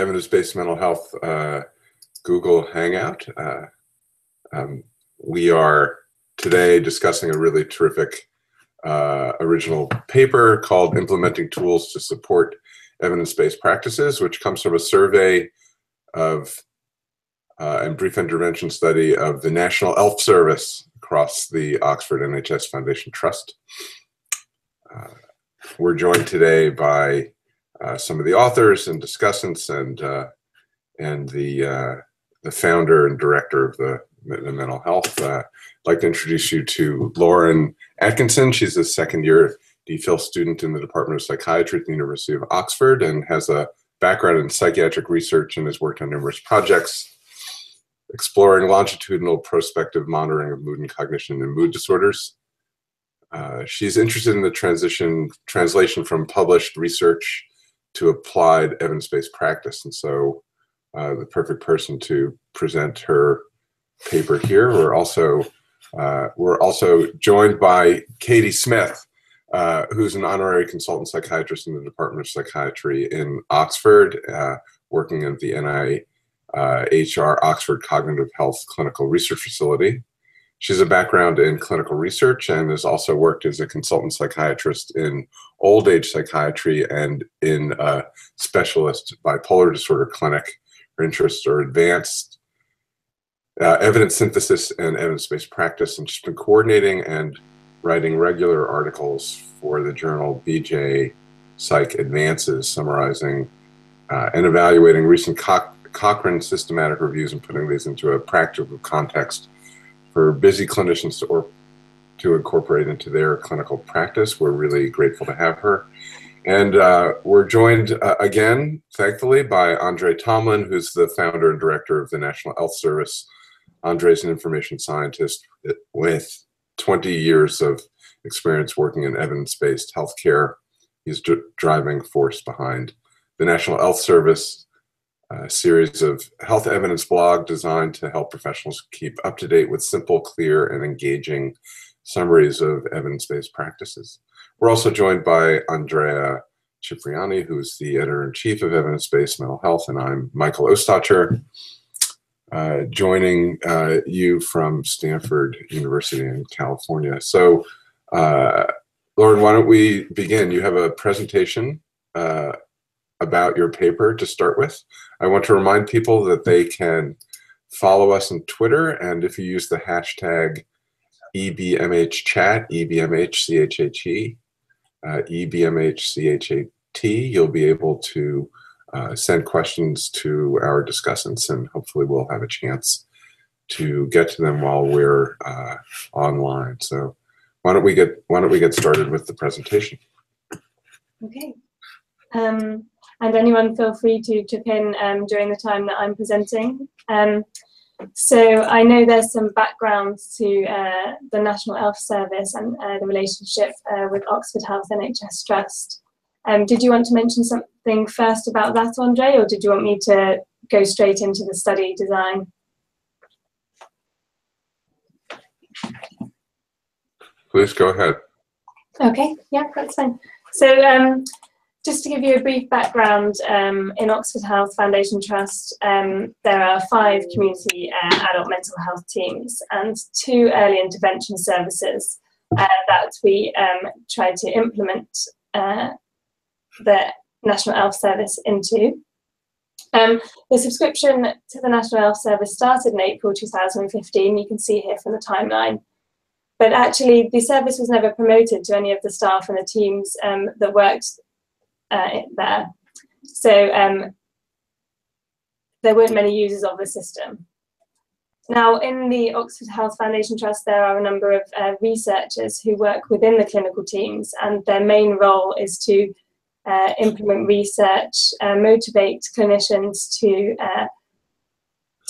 evidence-based mental health Google Hangout. We are today discussing a really terrific original paper called Implementing Tools to Support Evidence-Based Practices, which comes from a survey of and brief intervention study of the National ELF service across the Oxford NHS Foundation Trust. We're joined today by some of the authors and discussants and the founder and director of the mental health. I'd like to introduce you to Lauren Atkinson. She's a second-year DPhil student in the Department of Psychiatry at the University of Oxford and has a background in psychiatric research and has worked on numerous projects exploring longitudinal prospective monitoring of mood and cognition and mood disorders. She's interested in the translation from published research to applied evidence-based practice, and so the perfect person to present her paper here. We're also joined by Katie Smith, who's an honorary consultant psychiatrist in the Department of Psychiatry in Oxford, working at the NIHR Oxford Cognitive Health Clinical Research Facility. She has a background in clinical research and has also worked as a consultant psychiatrist in old age psychiatry and in a specialist bipolar disorder clinic. Her interests are advanced evidence synthesis and evidence-based practice, and she's been coordinating and writing regular articles for the journal BJS Advances, summarizing and evaluating recent Cochrane systematic reviews and putting these into a practical context for busy clinicians to incorporate into their clinical practice. We're really grateful to have her. And we're joined again, thankfully, by André Tomlin, who's the founder and director of the National ELF Service. André is an information scientist with 20 years of experience working in evidence-based healthcare. He's driving force behind the National ELF Service, a series of health evidence blog designed to help professionals keep up to date with simple, clear, and engaging summaries of evidence-based practices. We're also joined by Andrea Cipriani, who's the editor-in-chief of Evidence-Based Mental Health, and I'm Michael Ostacher, joining you from Stanford University in California. So, Lauren, why don't we begin? You have a presentation about your paper to start with. I want to remind people that they can follow us on Twitter, and if you use the hashtag EBMHchat, EBMHCHHE, EBMHCHAT, you'll be able to send questions to our discussants, and hopefully we'll have a chance to get to them while we're online. So why don't we get started with the presentation? Okay. And anyone feel free to chip in during the time that I'm presenting. So I know there's some background to the National ELF Service and the relationship with Oxford Health NHS Trust. Did you want to mention something first about that, André, or did you want me to go straight into the study design? Please go ahead. Okay, yeah, that's fine. So just to give you a brief background, in Oxford Health Foundation Trust, there are 5 community adult mental health teams and 2 early intervention services that we try to implement the National ELF Service into. The subscription to the National ELF Service started in April 2015, you can see here from the timeline. But actually, the service was never promoted to any of the staff and the teams that worked there. So there weren't many users of the system. Now, in the Oxford Health Foundation Trust, there are a number of researchers who work within the clinical teams, and their main role is to implement research, motivate clinicians to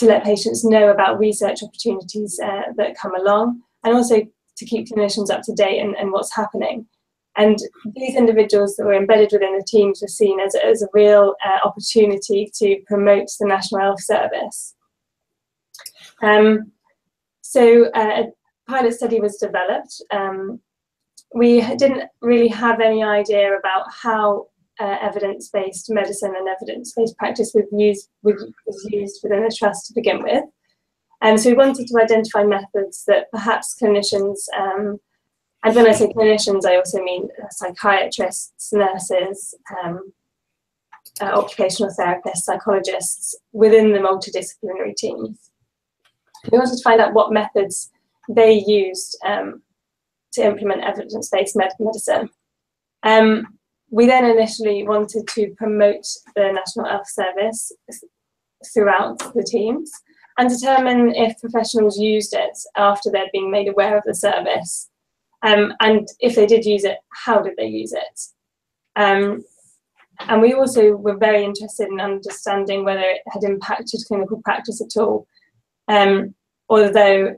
let patients know about research opportunities that come along, and also to keep clinicians up to date and what's happening. And these individuals that were embedded within the teams were seen as a real opportunity to promote the National ELF Service. So a pilot study was developed. We didn't really have any idea about how evidence-based medicine and evidence-based practice was used within the trust to begin with. So we wanted to identify methods that perhaps clinicians, and when I say clinicians, I also mean psychiatrists, nurses, occupational therapists, psychologists within the multidisciplinary teams. We wanted to find out what methods they used to implement evidence-based medicine. We then initially wanted to promote the National Health Service throughout the teams and determine if professionals used it after they'd been made aware of the service. And if they did use it, how did they use it? And we also were very interested in understanding whether it had impacted clinical practice at all, although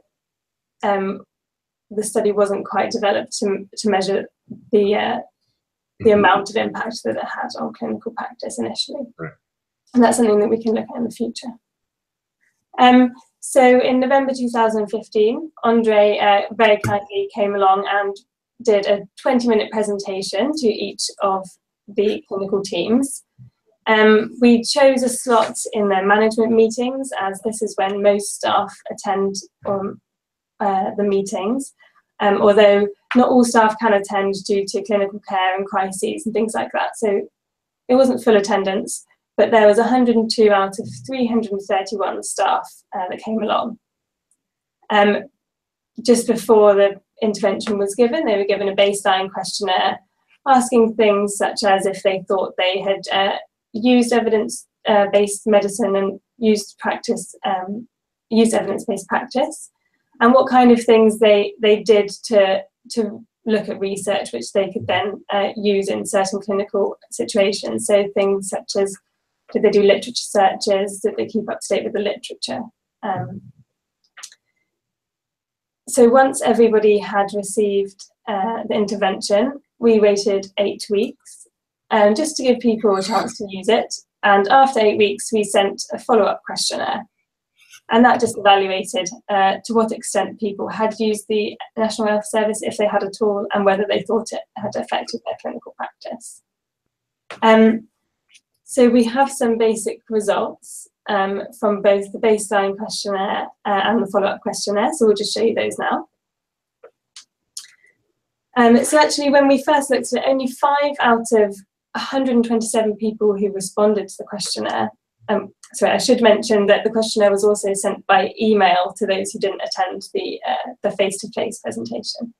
the study wasn't quite developed to measure the amount of impact that it had on clinical practice initially. Right. And that's something that we can look at in the future. So in November 2015, André very kindly came along and did a 20-minute presentation to each of the clinical teams. We chose a slot in their management meetings, as this is when most staff attend the meetings, although not all staff can attend due to clinical care and crises and things like that. So it wasn't full attendance, but there was 102 out of 331 staff that came along. Just before the intervention was given, they were given a baseline questionnaire asking things such as if they thought they had used evidence-based medicine and used evidence-based practice, and what kind of things they did to look at research which they could then use in certain clinical situations. So things such as, did they do literature searches? Did they keep up to date with the literature? So once everybody had received the intervention, we waited 8 weeks just to give people a chance to use it. And after 8 weeks, we sent a follow-up questionnaire. And that just evaluated to what extent people had used the National Health Service, if they had at all, and whether they thought it had affected their clinical practice. So we have some basic results from both the baseline questionnaire and the follow-up questionnaire. So we'll just show you those now. So actually, when we first looked at it, only 5 out of 127 people who responded to the questionnaire. Sorry, I should mention that the questionnaire was also sent by email to those who didn't attend the face-to-face presentation,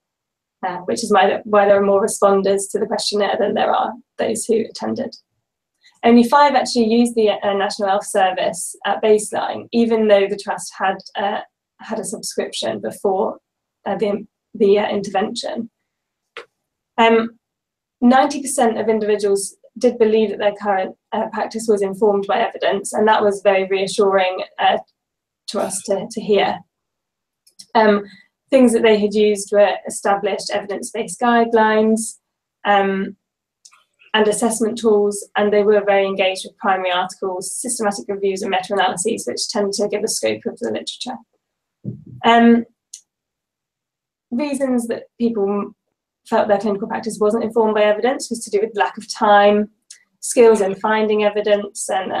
which is why there are more responders to the questionnaire than there are those who attended. Only 5 actually used the National Health Service at baseline, even though the trust had a subscription before the intervention. 90% of individuals did believe that their current practice was informed by evidence, and that was very reassuring to us to hear. Things that they had used were established evidence-based guidelines and assessment tools, and they were very engaged with primary articles, systematic reviews and meta-analyses, which tend to give a scope of the literature. Reasons that people felt their clinical practice wasn't informed by evidence was to do with lack of time, skills in finding evidence and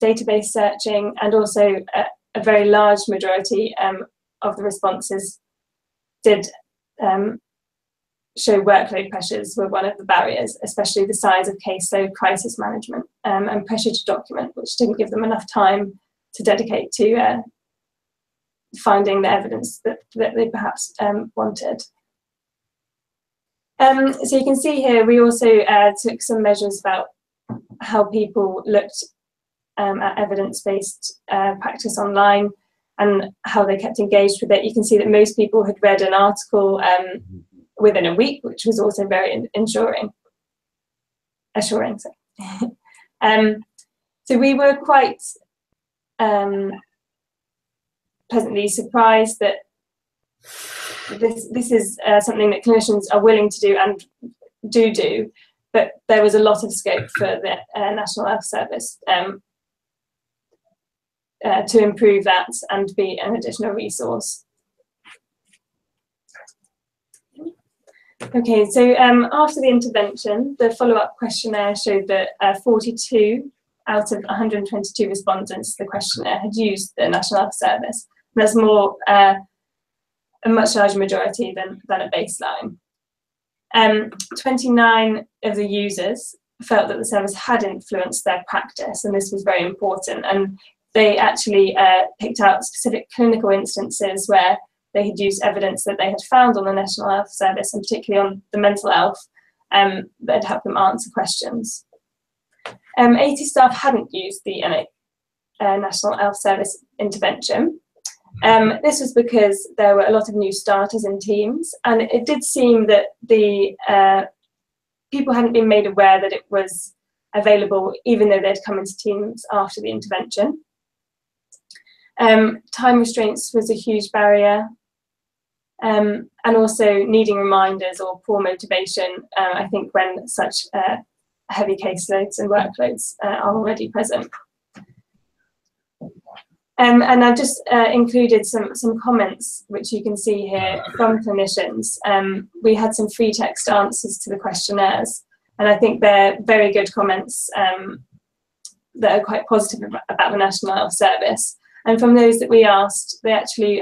database searching, and also a very large majority of the responses did show workload pressures were one of the barriers, especially the size of caseload, crisis management, and pressure to document, which didn't give them enough time to dedicate to finding the evidence that they perhaps wanted. So you can see here, we also took some measures about how people looked at evidence-based practice online and how they kept engaged with it. You can see that most people had read an article within a week, which was also very assuring. So we were quite pleasantly surprised that this is something that clinicians are willing to do and do, but there was a lot of scope for the National Health Service to improve that and be an additional resource. Okay, so after the intervention, the follow-up questionnaire showed that 42 out of 122 respondents to the questionnaire had used the National Health Service. That's more, a much larger majority than at baseline. 29 of the users felt that the service had influenced their practice, and this was very important. And they actually picked out specific clinical instances where they had used evidence that they had found on the National Health Service, and particularly on the mental health, that had helped them answer questions. 80 staff hadn't used the National Health Service intervention. This was because there were a lot of new starters in teams, and it did seem that the people hadn't been made aware that it was available, even though they'd come into teams after the intervention. Time restraints was a huge barrier, and also needing reminders or poor motivation, I think, when such heavy caseloads and workloads are already present. And I've just included some comments, which you can see here from clinicians. We had some free text answers to the questionnaires, and I think they're very good comments that are quite positive about the National Health Service. And from those that we asked, they actually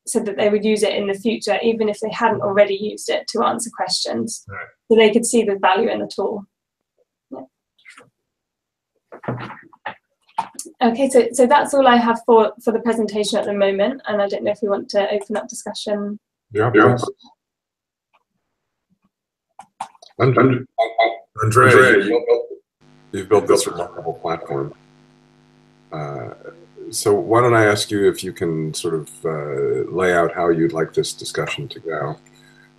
said that they would use it in the future, even if they hadn't already used it to answer questions. Right. So they could see the value in the tool. Yeah. Okay, so that's all I have for the presentation at the moment, and I don't know if you want to open up discussion. Yeah. Andrea, you've built this remarkable platform. So why don't I ask you if you can sort of lay out how you'd like this discussion to go?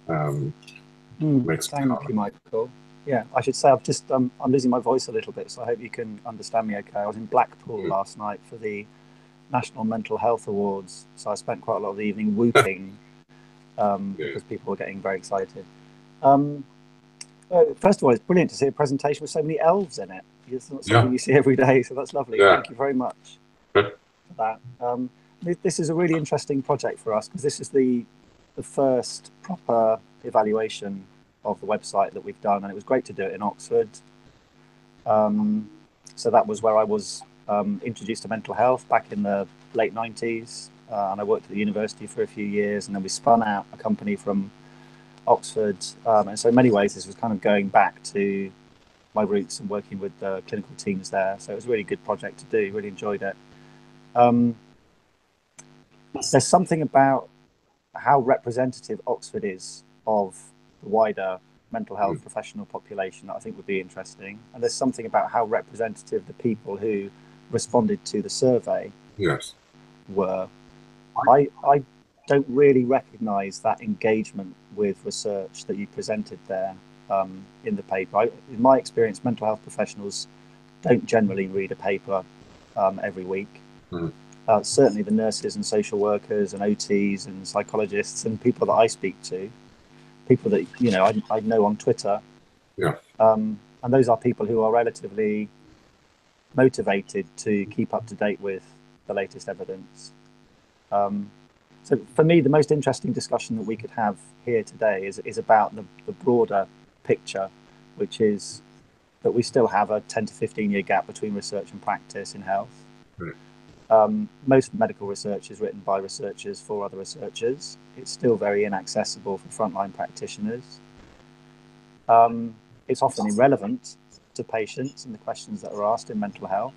Thank you, Michael. Yeah, I should say I'm losing my voice a little bit, so I hope you can understand me okay. I was in Blackpool last night for the National Mental Health Awards, so I spent quite a lot of the evening whooping because people were getting very excited. First of all, it's brilliant to see a presentation with so many elves in it. It's not something you see every day, so that's lovely. Yeah. Thank you very much for that. This is a really interesting project for us because this is the first proper evaluation of the website that we've done, and it was great to do it in Oxford. So that was where I was introduced to mental health back in the late 90s, and I worked at the university for a few years, and then we spun out a company from Oxford, and so in many ways this was kind of going back to my roots and working with the clinical teams there. So it was a really good project to do, really enjoyed it. There's something about how representative Oxford is of the wider mental health professional population that I think would be interesting. And there's something about how representative the people who responded to the survey were. I don't really recognise that engagement with research that you presented there in the paper. In my experience, mental health professionals don't generally read a paper every week. Certainly the nurses and social workers and OTs and psychologists and people that I speak to, people that I know on Twitter, and those are people who are relatively motivated to keep up to date with the latest evidence. So for me, the most interesting discussion that we could have here today is about the broader picture, which is that we still have a 10 to 15 year gap between research and practice in health. Most medical research is written by researchers for other researchers. It's still very inaccessible for frontline practitioners. It's often irrelevant to patients and the questions that are asked in mental health.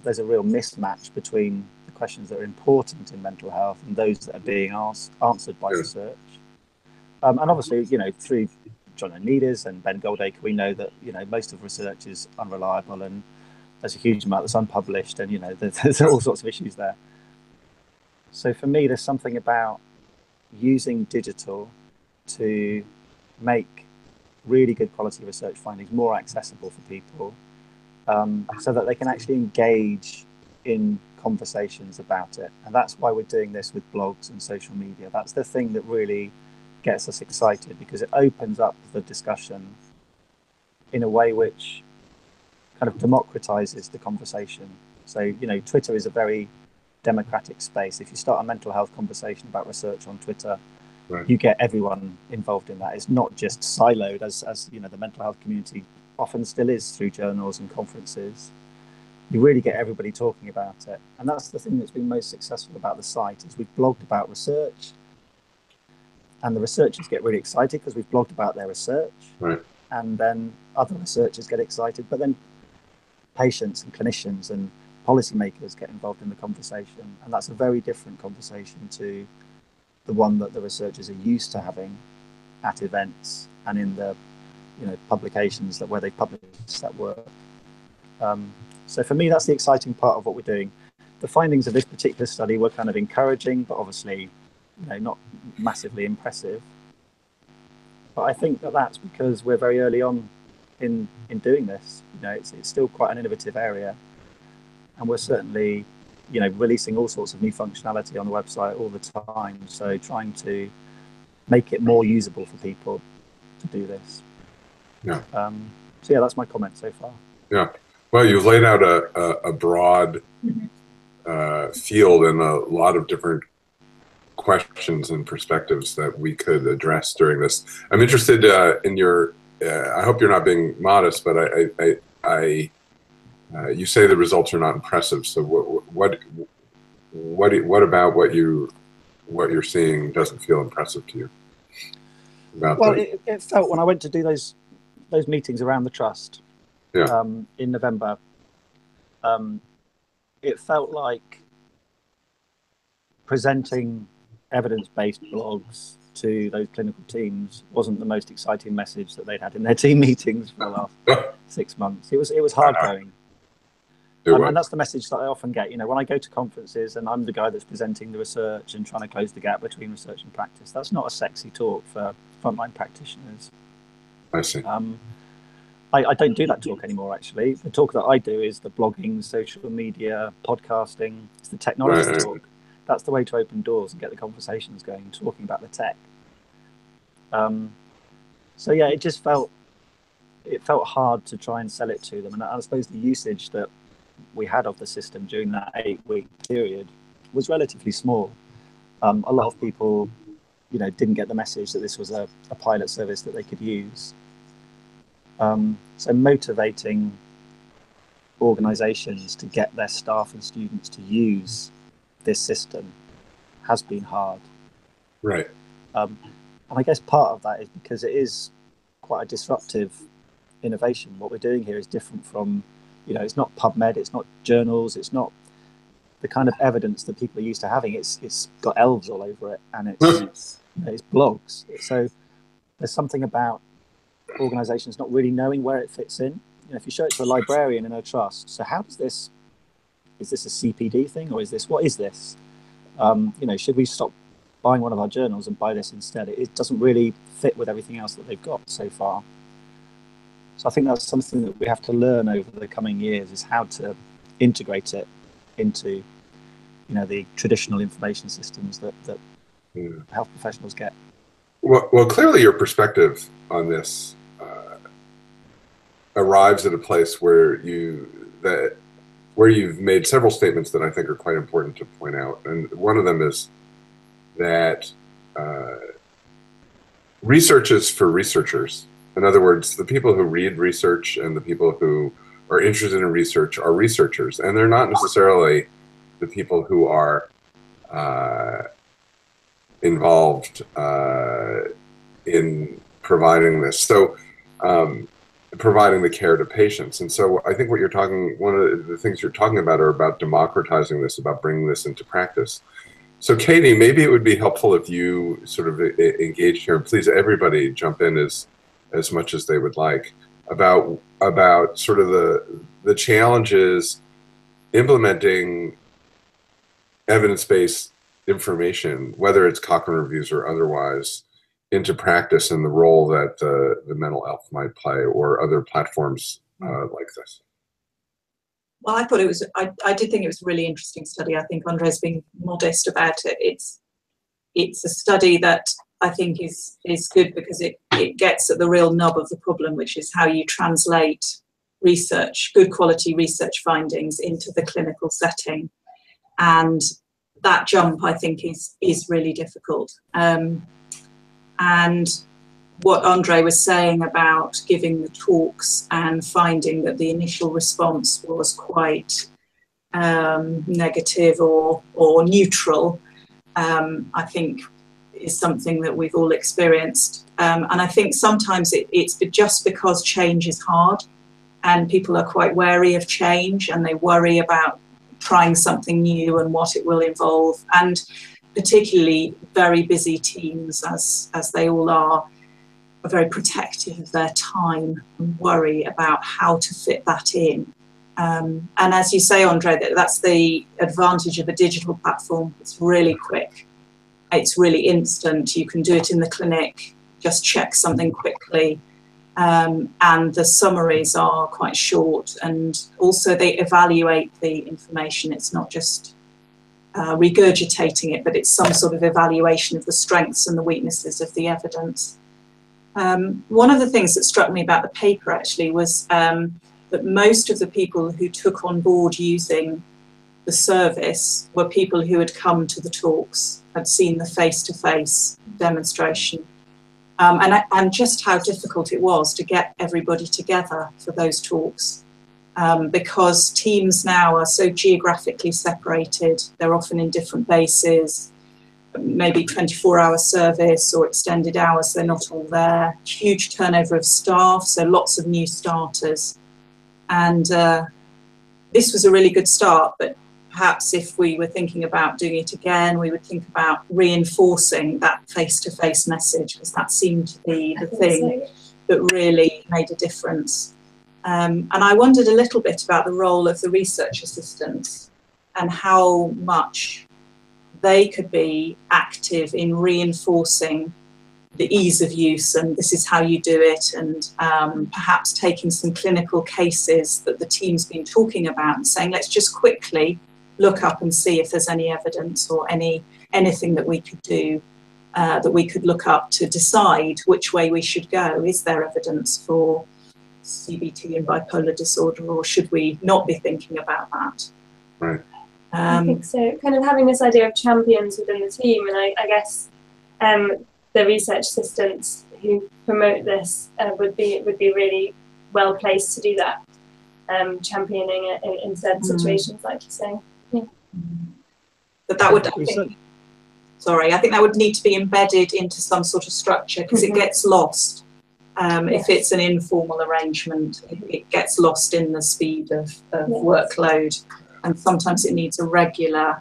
There's a real mismatch between the questions that are important in mental health and those that are being answered by research. And obviously, through John O'Needers and Ben Goldacre, we know that most of research is unreliable, and there's a huge amount that's unpublished, and there's all sorts of issues there. So for me, there's something about using digital to make really good quality research findings more accessible for people, so that they can actually engage in conversations about it. And that's why we're doing this with blogs and social media. That's the thing that really gets us excited, because it opens up the discussion in a way which kind of democratizes the conversation. So, Twitter is a very democratic space. If you start a mental health conversation about research on Twitter, Right. you get everyone involved in that. It's not just siloed as you know, the mental health community often still is through journals and conferences. You really get everybody talking about it. And that's the thing that's been most successful about the site, is we've blogged about research, and the researchers get really excited because we've blogged about their research. Right. And then other researchers get excited, but then patients and clinicians and policymakers get involved in the conversation. And that's a very different conversation to the one that the researchers are used to having at events and in the, you know, publications where they publish that work. So for me, that's the exciting part of what we're doing. The findings of this particular study were kind of encouraging, but obviously, you know, not massively impressive. But I think that that's because we're very early on in doing this. You know, it's still quite an innovative area, and we're certainly, you know, releasing all sorts of new functionality on the website all the time. So trying to make it more usable for people to do this. Yeah. So yeah, that's my comment so far. Yeah. Well, you've laid out a broad field and a lot of different questions and perspectives that we could address during this. I'm interested in your. I hope you're not being modest, but you say the results are not impressive. So what about what you're seeing doesn't feel impressive to you? Well, it felt, when I went to do those meetings around the trust, yeah, in November, it felt like presenting evidence-based blogs to those clinical teams wasn't the most exciting message that they'd had in their team meetings for the last 6 months. It was hard going. And that's the message that I often get. You know, when I go to conferences and I'm the guy that's presenting the research and trying to close the gap between research and practice, that's not a sexy talk for frontline practitioners. I see. I don't do that talk anymore, actually. The talk that I do is the blogging, social media, podcasting. It's the technology talk. That's the way to open doors and get the conversations going, talking about the tech. So yeah, it just felt hard to try and sell it to them. And I suppose the usage that we had of the system during that 8-week period was relatively small. A lot of people, you know, didn't get the message that this was a pilot service that they could use. So motivating organizations to get their staff and students to use this system has been hard. Right. And I guess part of that is because it is quite a disruptive innovation. What we're doing here is different from, you know, it's not PubMed, it's not journals, it's not the kind of evidence that people are used to having. It's got elves all over it, and it's blogs. So there's something about organizations not really knowing where it fits in. You know, if you show it to a librarian in a trust, so how does this, is this a CPD thing, or what is this? You know, should we stop buying one of our journals and buy this instead? It doesn't really fit with everything else that they've got so far. So I think that's something that we have to learn over the coming years, is how to integrate it into, you know, the traditional information systems that health professionals get. Well, clearly your perspective on this arrives at a place where you've made several statements that I think are quite important to point out. And one of them is that research is for researchers. In other words, the people who read research and the people who are interested in research are researchers, and they're not necessarily the people who are involved in providing this. So providing the care to patients. And so I think one of the things you're talking about are about democratizing this, about bringing this into practice. So Katie, maybe it would be helpful if you sort of engaged here, and please everybody jump in as much as they would like, about sort of the challenges implementing evidence-based information, whether it's Cochrane reviews or otherwise, into practice, and the role that the mental health might play, or other platforms like this. Well, I thought I did think it was a really interesting study. I think Andre's being modest about it. It's a study that I think is good because it gets at the real nub of the problem, which is how you translate research, good quality research findings, into the clinical setting. And that jump, I think, is really difficult. And what André was saying about giving the talks and finding that the initial response was quite negative or neutral, I think is something that we've all experienced. And I think sometimes it's just because change is hard and people are quite wary of change and they worry about trying something new and what it will involve. And particularly very busy teams, as they all are very protective of their time and worry about how to fit that in. And as you say, André, that's the advantage of a digital platform. It's really quick. It's really instant. You can do it in the clinic, just check something quickly. And the summaries are quite short, and also they evaluate the information. It's not just regurgitating it, but it's some sort of evaluation of the strengths and the weaknesses of the evidence. One of the things that struck me about the paper actually was that most of the people who took on board using the service were people who had come to the talks, had seen the face-to-face demonstration, and just how difficult it was to get everybody together for those talks. Because teams now are so geographically separated, they're often in different bases, maybe 24-hour service or extended hours, they're not all there. Huge turnover of staff, so lots of new starters. And this was a really good start, but perhaps if we were thinking about doing it again, we would think about reinforcing that face-to-face message, because that seemed to be the thing that really made a difference. And I wondered a little bit about the role of the research assistants and how much they could be active in reinforcing the ease of use and this is how you do it, and perhaps taking some clinical cases that the team's been talking about and saying, let's just quickly look up and see if there's any evidence or anything that we could do, that we could look up to decide which way we should go. Is there evidence for CBT and bipolar disorder, or should we not be thinking about that? Right. I think so. Kind of having this idea of champions within the team, and I guess the research assistants who promote this would be really well placed to do that, championing it in certain situations, like you say. Yeah. But that would, I think that would need to be embedded into some sort of structure, because it gets lost. If it's an informal arrangement, it gets lost in the speed of workload, and sometimes it needs a regular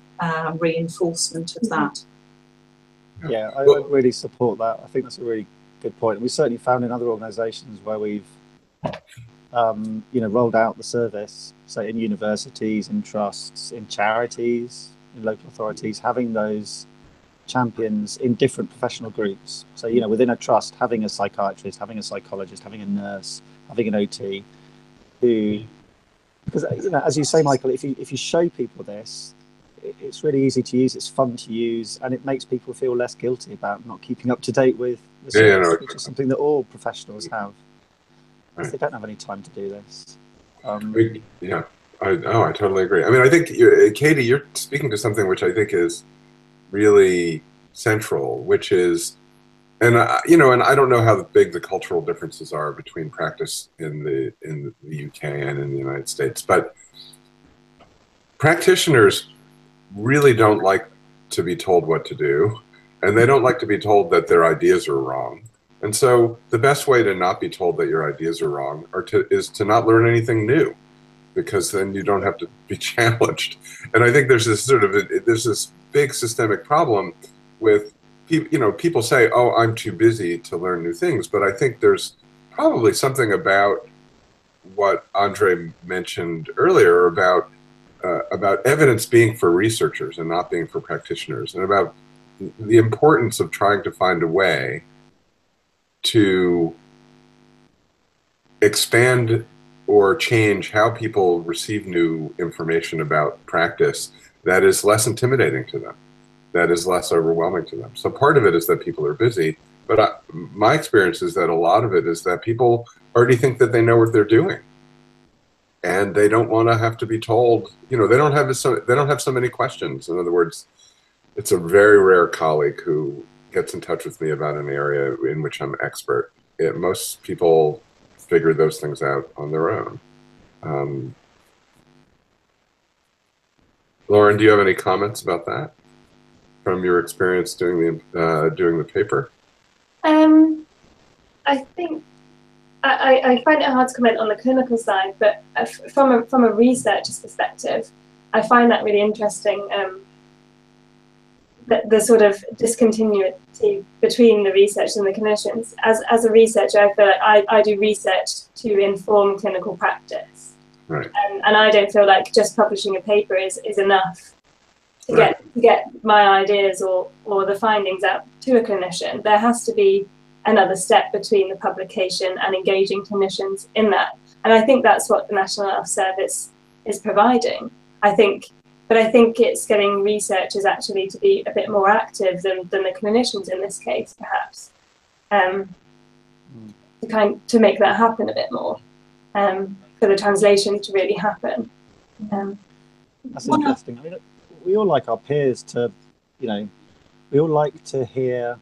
reinforcement of that. Yeah, I really support that. I think that's a really good point. We certainly found in other organisations where we've rolled out the service, say in universities, in trusts, in charities, in local authorities, having those champions in different professional groups. So, within a trust, having a psychiatrist, having a psychologist, having a nurse, having an OT, because as you say, Michael, if you show people this, it's really easy to use, it's fun to use, and it makes people feel less guilty about not keeping up to date with the service, which is something that all professionals have. Right. They don't have any time to do this. I totally agree. I mean, I think, Katie, you're speaking to something which I think is really central, which is, and I don't know how big the cultural differences are between practice in the UK and in the United States, but practitioners really don't like to be told what to do, and they don't like to be told that their ideas are wrong. And so the best way to not be told that your ideas are wrong is to not learn anything new, because then you don't have to be challenged. And I think there's this big systemic problem with people. People say, "Oh, I'm too busy to learn new things," but I think there's probably something about what André mentioned earlier about evidence being for researchers and not being for practitioners, and about the importance of trying to find a way to expand or change how people receive new information about practice that is less intimidating to them, that is less overwhelming to them. So part of it is that people are busy, but my experience is that a lot of it is that people already think that they know what they're doing, and they don't want to have to be told. They don't have so many questions. In other words, it's a very rare colleague who gets in touch with me about an area in which I'm expert, most people figure those things out on their own. Lauren, do you have any comments about that from your experience doing the paper? I think I find it hard to comment on the clinical side, but from a researcher's perspective, I find that really interesting. The sort of discontinuity between the researchers and the clinicians. As a researcher, I feel like I do research to inform clinical practice. Right. And I don't feel like just publishing a paper is enough to get my ideas or the findings out to a clinician. There has to be another step between the publication and engaging clinicians in that. And I think that's what the National Health Service is providing. I think it's getting researchers actually to be a bit more active than the clinicians in this case, perhaps, to make that happen a bit more, for the translation to really happen. That's interesting. I mean, we all like our peers to, we all like to hear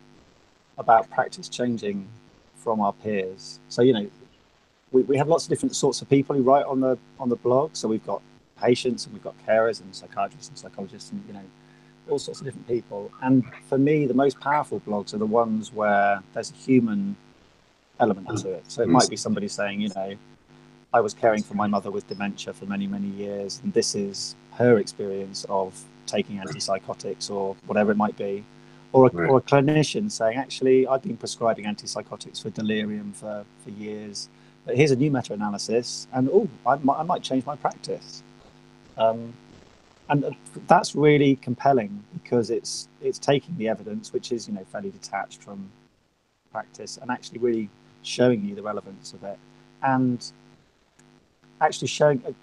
about practice changing from our peers. So, we have lots of different sorts of people who write on the blog. So we've got patients and we've got carers and psychiatrists and psychologists and all sorts of different people. And for me, the most powerful blogs are the ones where there's a human element to it. So it might be somebody saying, I was caring for my mother with dementia for many, many years, and this is her experience of taking antipsychotics or whatever it might be. Or a clinician saying, actually, I've been prescribing antipsychotics for delirium for years, but here's a new meta-analysis, and I might change my practice. And that's really compelling because it's taking the evidence, which is fairly detached from practice, and actually really showing you the relevance of it, and actually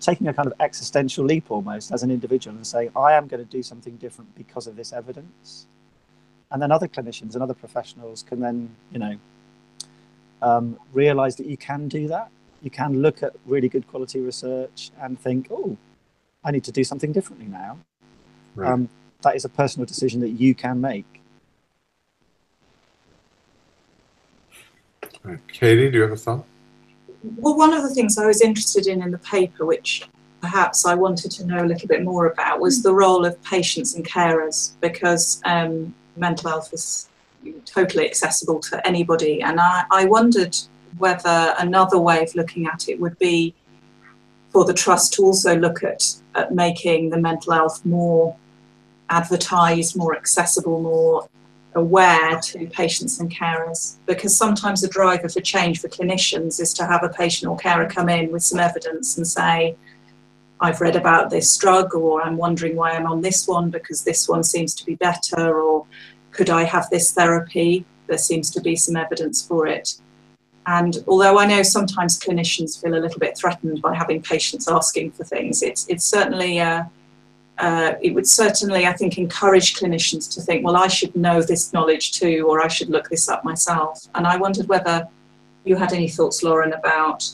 taking a kind of existential leap almost as an individual and saying, I am going to do something different because of this evidence. And then other clinicians and other professionals can then realize that you can do that. You can look at really good quality research and think, I need to do something differently now. Right. That is a personal decision that you can make. Right. Katie, do you have a thought? Well, one of the things I was interested in the paper, which perhaps I wanted to know a little bit more about, was the role of patients and carers, because mental health is totally accessible to anybody. And I wondered whether another way of looking at it would be for the trust to also look at making the mental health more advertised, more accessible, more aware to patients and carers, because sometimes the driver for change for clinicians is to have a patient or carer come in with some evidence and say, I've read about this drug, or I'm wondering why I'm on this one because this one seems to be better, or could I have this therapy? There seems to be some evidence for it. And although I know sometimes clinicians feel a little bit threatened by having patients asking for things, it's certainly it would certainly, I think, encourage clinicians to think, well, I should know this knowledge too, or I should look this up myself. And I wondered whether you had any thoughts, Lauren, about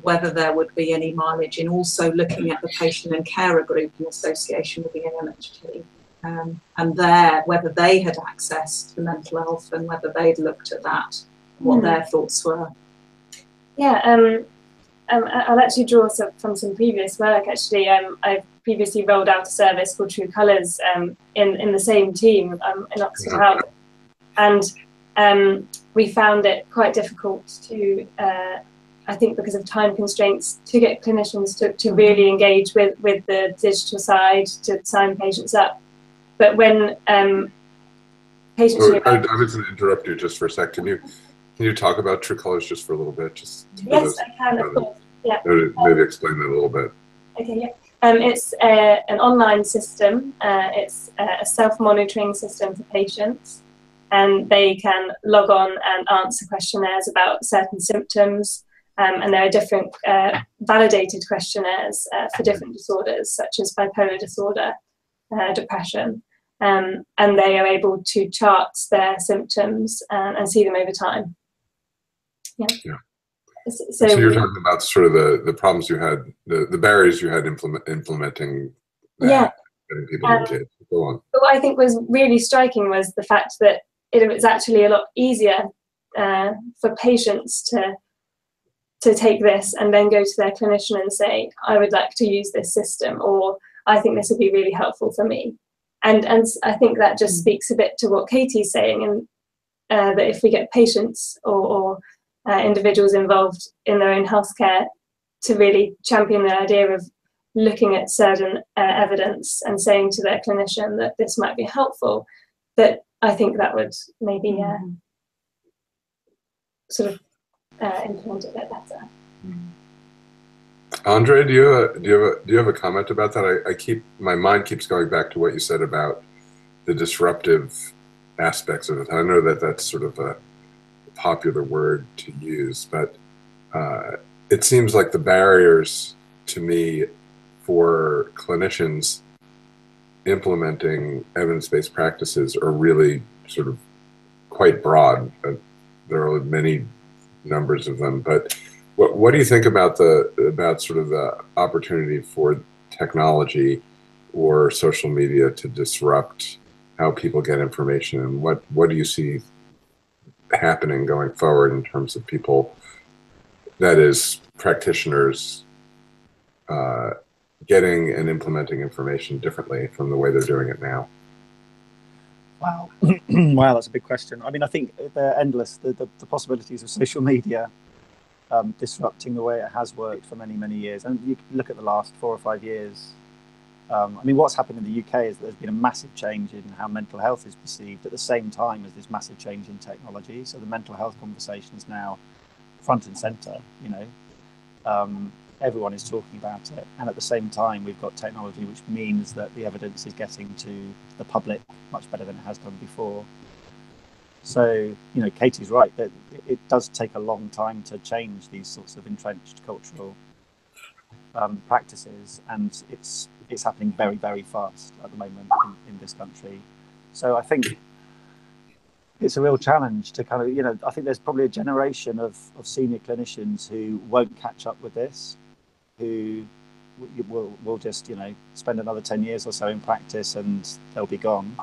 whether there would be any mileage in also looking at the patient and carer group in association with the NMHT, and whether they had access to mental health and whether they'd looked at that, what their thoughts were. Yeah, I'll actually draw from some previous work. Actually, I've previously rolled out a service called True Colours in the same team in Oxford Health, and we found it quite difficult to, I think because of time constraints, to get clinicians to really engage with the digital side, to sign patients up. But when patients... I was going to interrupt you just for a sec. Can you talk about True Colours just for a little bit? Yes, I can, of course. Yeah. Maybe explain that a little bit. Okay, yeah. It's an online system. It's a self-monitoring system for patients, and they can log on and answer questionnaires about certain symptoms. And there are different validated questionnaires for different disorders, such as bipolar disorder, depression. And they are able to chart their symptoms and see them over time. Yeah. So you're talking about sort of the problems you had, the barriers you had implementing that, getting people engaged. Go on. But what I think was really striking was the fact that it's actually a lot easier for patients to take this and then go to their clinician and say, I would like to use this system, or I think this would be really helpful for me. And I think that just speaks a bit to what Katie's saying, and that if we get patients or individuals involved in their own healthcare to really champion the idea of looking at certain evidence and saying to their clinician that this might be helpful, that I think that would maybe sort of implement it a bit better. Andre, do you have a comment about that? My mind keeps going back to what you said about the disruptive aspects of it. I know that that's sort of a popular word to use, but it seems like the barriers to me for clinicians implementing evidence-based practices are really sort of quite broad. There are many numbers of them, but what do you think about sort of the opportunity for technology or social media to disrupt how people get information, and what do you see happening going forward in terms of people, that is, practitioners, getting and implementing information differently from the way they're doing it now? Wow. Wow, that's a big question. I mean, I think they're endless, the possibilities of social media disrupting the way it has worked for many, many years. And you can look at the last 4 or 5 years. I mean, what's happened in the UK is that there's been a massive change in how mental health is perceived at the same time as this massive change in technology. So the mental health conversation is now front and center, you know. Everyone is talking about it. And at the same time, we've got technology, which means that the evidence is getting to the public much better than it has done before. So, you know, Katie's right that it does take a long time to change these sorts of entrenched cultural practices, and it's happening very, very fast at the moment in this country. So I think it's a real challenge to kind of, you know, I think there's probably a generation of senior clinicians who won't catch up with this, who will just, you know, spend another 10 years or so in practice and they'll be gone.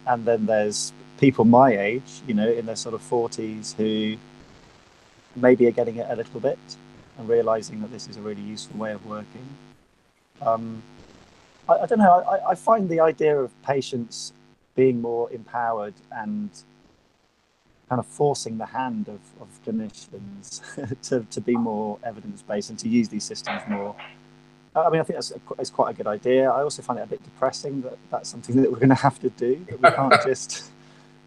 And then there's people my age, you know, in their sort of 40s, who maybe are getting it a little bit and realizing that this is a really useful way of working. I don't know, I find the idea of patients being more empowered and kind of forcing the hand of clinicians to be more evidence-based and to use these systems more. I mean, I think it's quite a good idea. I also find it a bit depressing that that's something that we're going to have to do, that we can't just,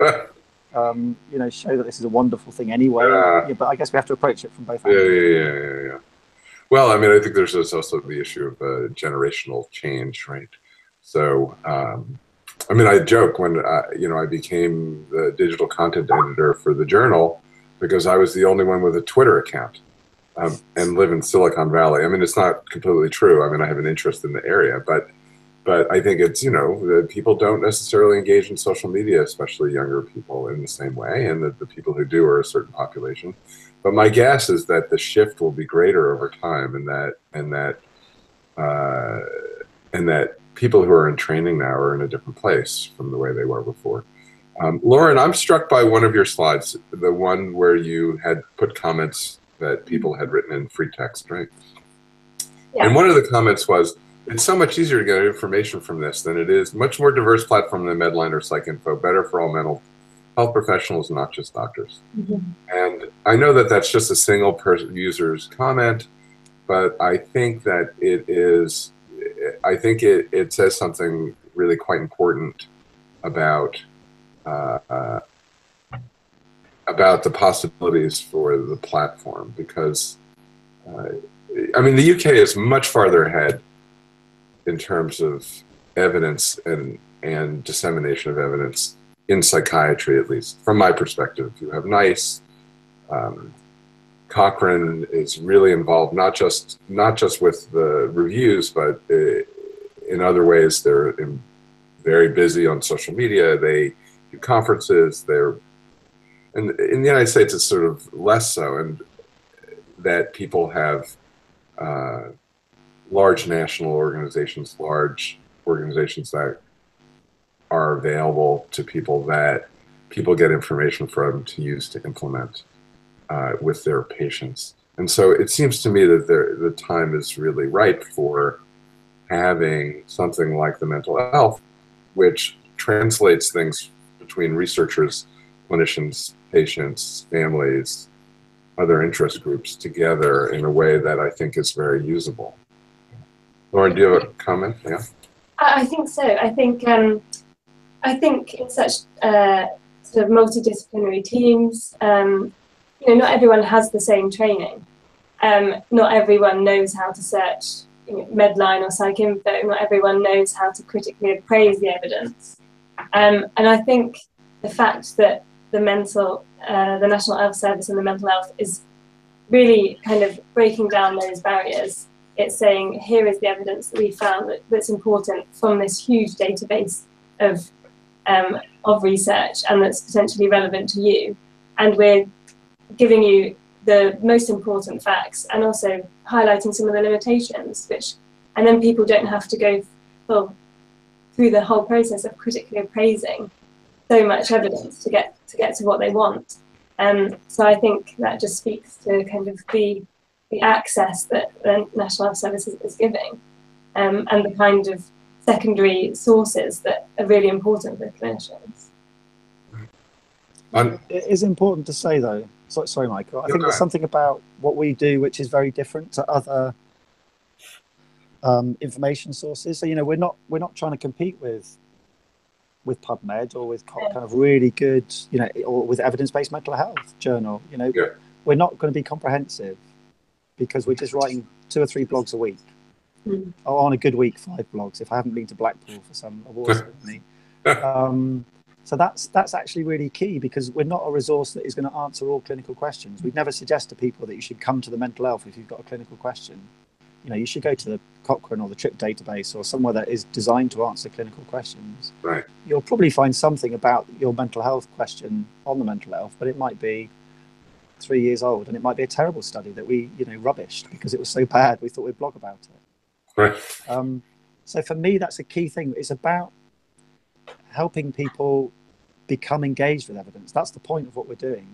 you know, show that this is a wonderful thing anyway. Yeah, but I guess we have to approach it from both angles. Yeah. Well, I mean, I think there's also the issue of generational change, right? So, I mean, I joke when, you know, I became the digital content editor for the journal because I was the only one with a Twitter account and live in Silicon Valley. I mean, it's not completely true. I mean, I have an interest in the area, but I think it's, you know, that people don't necessarily engage in social media, especially younger people, in the same way, and that the people who do are a certain population. But my guess is that the shift will be greater over time, and that people who are in training now are in a different place from the way they were before. Lauren, I'm struck by one of your slides, the one where you had put comments that people had written in free text, right? Yeah. And one of the comments was, it's so much easier to get information from this than it is. Much more diverse platform than Medline or PsycInfo. Better for all mental health professionals, not just doctors. Mm-hmm. And I know that that's just a single person user's comment, but I think that it is, I think it says something really quite important about the possibilities for the platform, because I mean, the UK is much farther ahead in terms of evidence and dissemination of evidence in psychiatry, at least from my perspective. You have NICE, Cochrane is really involved, not just with the reviews, but in other ways. They're very busy on social media. They do conferences. And in the United States, it's sort of less so, and that people have large national organizations, large organizations that are available to people that people get information for them to use to implement with their patients. And so it seems to me that the time is really ripe for having something like the mental health, which translates things between researchers, clinicians, patients, families, other interest groups together in a way that I think is very usable. Lauren, do you have a comment? Yeah. I think so. I think in such sort of multidisciplinary teams, you know, not everyone has the same training. Not everyone knows how to search, you know, Medline or PsycInfo. Not everyone knows how to critically appraise the evidence. And I think the fact that the National Health Service and the mental health is really kind of breaking down those barriers. It's saying, here is the evidence that we found that's important from this huge database of research and that's potentially relevant to you. And we're giving you the most important facts and also highlighting some of the limitations, and then people don't have to go through the whole process of critically appraising so much evidence to get to what they want. So I think that just speaks to kind of the access that the National Health Service is giving, and the kind of secondary sources that are really important for clinicians. It is important to say, though, sorry, Michael, I think there's something about what we do which is very different to other information sources. So, you know, we're not trying to compete with PubMed or with kind of really good, you know, or with evidence-based mental health journal. You know, we're not going to be comprehensive because we're just writing 2 or 3 blogs a week. Or on a good week, 5 blogs if I haven't been to Blackpool for some awards ceremony. So that's actually really key, because we're not a resource that is going to answer all clinical questions. We'd never suggest to people that you should come to the mental health if you've got a clinical question. You know, you should go to the Cochrane or the TRIP database or somewhere that is designed to answer clinical questions. Right. You'll probably find something about your mental health question on the mental health, but it might be 3 years old, and it might be a terrible study that we, you know, rubbished because it was so bad we thought we'd blog about it. Right. So for me, that's a key thing. It's about helping people become engaged with evidence. That's the point of what we're doing.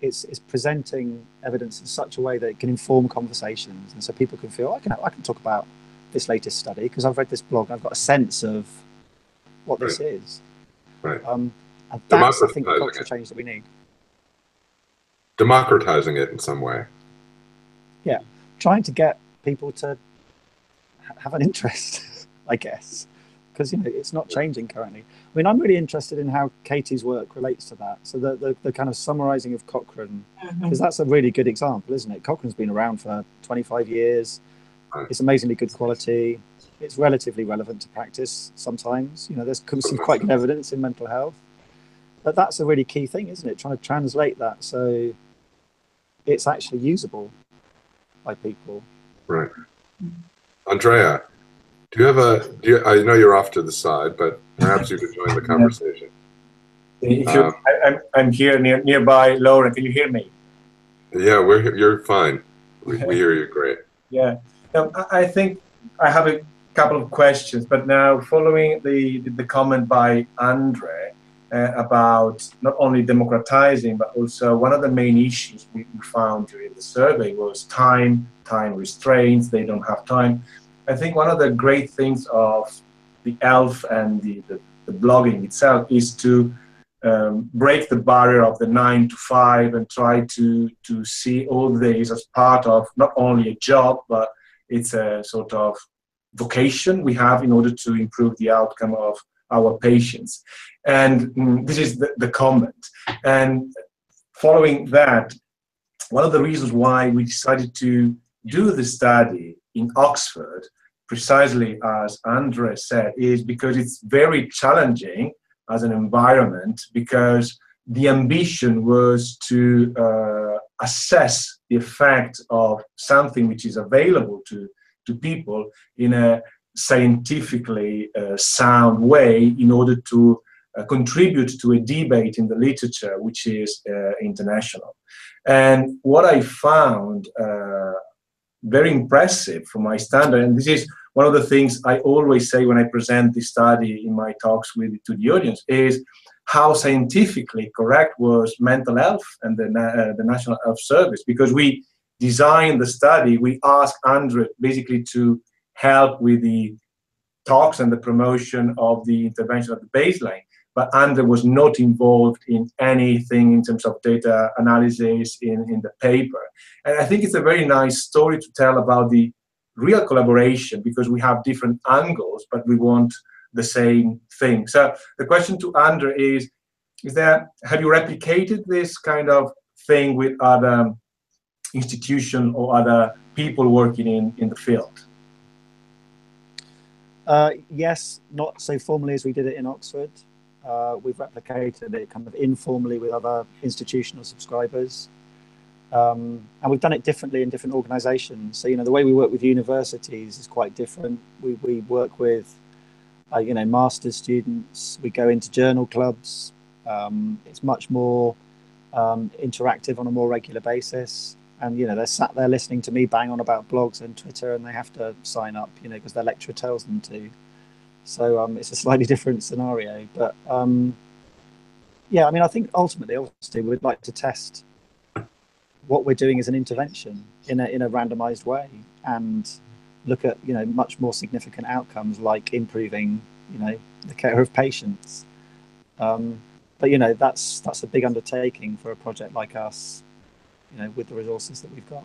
It's presenting evidence in such a way that it can inform conversations, and so people can feel, I can talk about this latest study because I've read this blog. I've got a sense of what this is. Right. And that's, I think, the culture change that we need. Democratizing it in some way. Yeah, trying to get people to have an interest, I guess, because, you know, it's not changing currently. I mean, I'm really interested in how Katie's work relates to that. So the kind of summarizing of Cochrane, because that's a really good example, isn't it? Cochrane's been around for 25 years. It's amazingly good quality. It's relatively relevant to practice sometimes. You know, there's some quite good evidence in mental health. But that's a really key thing, isn't it? Trying to translate that so it's actually usable by people. Right. Andrea, I know you're off to the side, but perhaps you could join the conversation. If I'm here nearby. Lauren, can you hear me? Yeah, you're fine. We hear you great. Yeah. Now, I think I have a couple of questions, but now following the comment by André about not only democratizing, but also one of the main issues we found during the survey was time restraints. They don't have time. I think one of the great things of the ELF and the blogging itself is to break the barrier of the 9 to 5 and try to see all this as part of not only a job, but it's a sort of vocation we have in order to improve the outcome of our patients. And this is the comment. And following that, one of the reasons why we decided to do the study in Oxford, precisely as André said, is because it's very challenging as an environment, because the ambition was to assess the effect of something which is available to people in a scientifically sound way in order to contribute to a debate in the literature which is international. And what I found very impressive from my standard, and this is one of the things I always say when I present this study in my talks to the audience, is how scientifically correct was mental health and the National Health Service. Because we designed the study, we asked André basically to help with the talks and the promotion of the intervention at the baseline. But André was not involved in anything in terms of data analysis in the paper. And I think it's a very nice story to tell about the real collaboration, because we have different angles, but we want the same thing. So the question to André is there, have you replicated this kind of thing with other institutions or other people working in the field? Yes, not so formally as we did it in Oxford. We've replicated it kind of informally with other institutional subscribers. And we've done it differently in different organizations. So, you know, the way we work with universities is quite different. We work with, you know, master's students. We go into journal clubs. It's much more interactive on a more regular basis. And, you know, they're sat there listening to me bang on about blogs and Twitter, and they have to sign up, you know, because their lecturer tells them to. So it's a slightly different scenario. But, yeah, I mean, I think ultimately, obviously, we'd like to test what we're doing as an intervention in a randomized way and look at, you know, much more significant outcomes like improving, you know, the care of patients. But, you know, that's a big undertaking for a project like us, you know, with the resources that we've got.